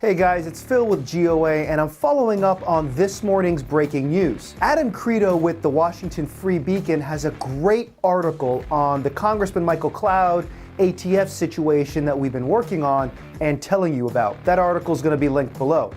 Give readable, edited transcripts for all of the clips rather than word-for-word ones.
Hey guys, it's Phil with GOA, and I'm following up on this morning's breaking news. Adam Credo with the Washington Free Beacon has a great article on the Congressman Cloud ATF situation that we've been working on and telling you about. That article is going to be linked below.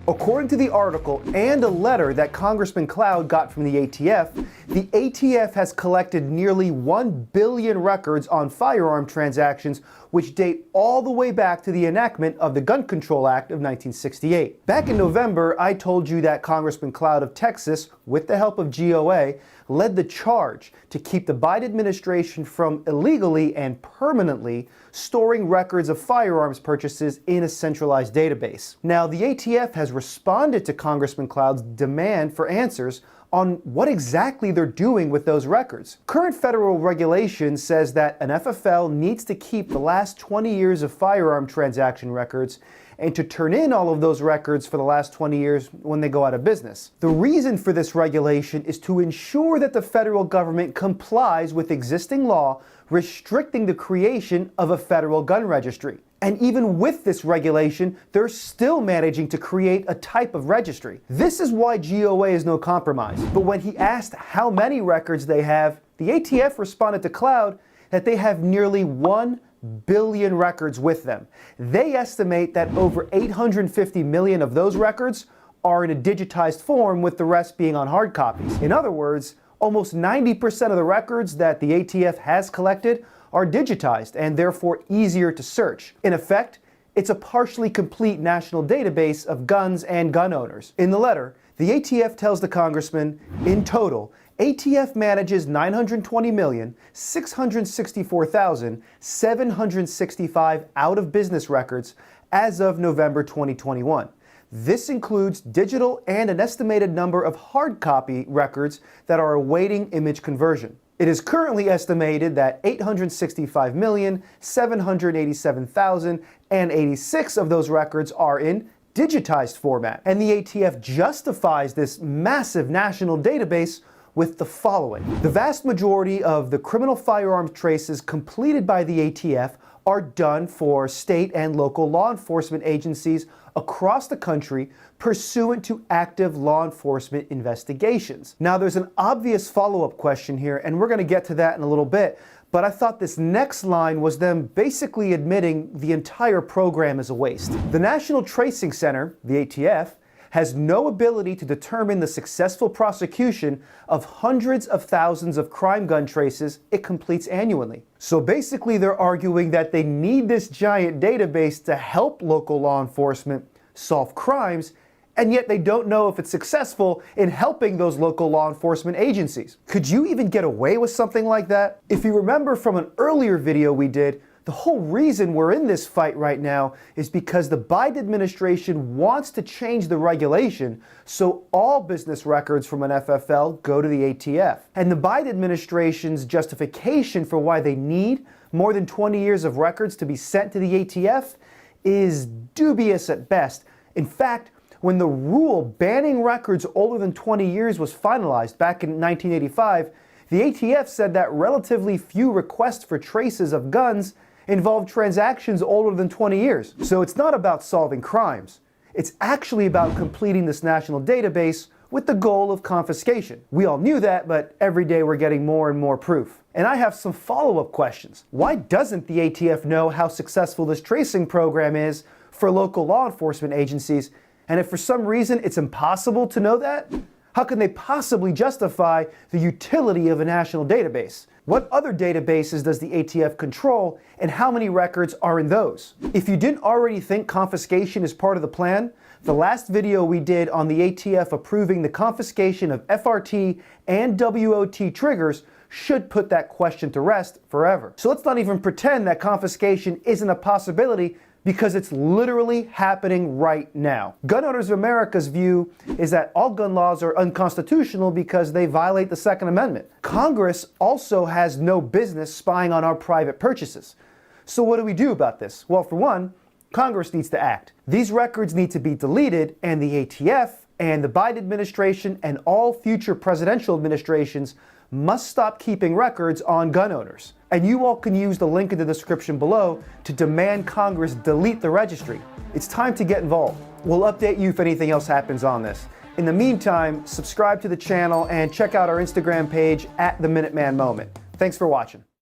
According to the article and a letter that Congressman Cloud got from the ATF has collected nearly 1 billion records on firearm transactions, which date all the way back to the enactment of the Gun Control Act of 1968. Back in November, I told you that Congressman Cloud of Texas, with the help of GOA, led the charge to keep the Biden administration from illegally and permanently storing records of firearms purchases in a centralized database. Now, the ATF has responded to Congressman Cloud's demand for answers on what exactly they're doing with those records. Current federal regulation says that an FFL needs to keep the last 20 years of firearm transaction records and to turn in all of those records for the last 20 years when they go out of business. The reason for this regulation is to ensure that the federal government complies with existing law restricting the creation of a federal gun registry. And even with this regulation, they're still managing to create a type of registry. This is why GOA is no compromise. But when he asked how many records they have, the ATF responded to Cloud that they have nearly 1 billion records with them. They estimate that over 850 million of those records are in a digitized form, with the rest being on hard copies. In other words, almost 90% of the records that the ATF has collected are digitized and therefore easier to search. In effect, it's a partially complete national database of guns and gun owners. In the letter, the ATF tells the congressman, in total, ATF manages 920,664,765 out-of-business records as of November 2021. This includes digital and an estimated number of hard copy records that are awaiting image conversion. It is currently estimated that 865,787,086 of those records are in digitized format. And the ATF justifies this massive national database with the following. The vast majority of the criminal firearms traces completed by the ATF are done for state and local law enforcement agencies across the country pursuant to active law enforcement investigations. Now, there's an obvious follow-up question here, and we're going to get to that in a little bit, but I thought this next line was them basically admitting the entire program is a waste. The National Tracing Center, the ATF, has no ability to determine the successful prosecution of hundreds of thousands of crime gun traces it completes annually. So basically they're arguing that they need this giant database to help local law enforcement solve crimes, and yet they don't know if it's successful in helping those local law enforcement agencies. Could you even get away with something like that? If you remember from an earlier video we did, the whole reason we're in this fight right now is because the Biden administration wants to change the regulation so all business records from an FFL go to the ATF. And the Biden administration's justification for why they need more than 20 years of records to be sent to the ATF is dubious at best. In fact, when the rule banning records older than 20 years was finalized back in 1985, the ATF said that relatively few requests for traces of guns involved transactions older than 20 years. So it's not about solving crimes. It's actually about completing this national database with the goal of confiscation. We all knew that, but every day we're getting more and more proof. And I have some follow-up questions. Why doesn't the ATF know how successful this tracing program is for local law enforcement agencies? And if for some reason it's impossible to know that, how can they possibly justify the utility of a national database? What other databases does the ATF control, and how many records are in those? If you didn't already think confiscation is part of the plan, the last video we did on the ATF approving the confiscation of FRT and WOT triggers should put that question to rest forever. So let's not even pretend that confiscation isn't a possibility, because it's literally happening right now. Gun Owners of America's view is that all gun laws are unconstitutional because they violate the Second Amendment. Congress also has no business spying on our private purchases. So what do we do about this? Well, for one, Congress needs to act. These records need to be deleted, and the ATF and the Biden administration and all future presidential administrations must stop keeping records on gun owners. And you all can use the link in the description below to demand Congress delete the registry. It's time to get involved. We'll update you if anything else happens on this. In the meantime, subscribe to the channel and check out our Instagram page @TheMinuteman Moment. Thanks for watching.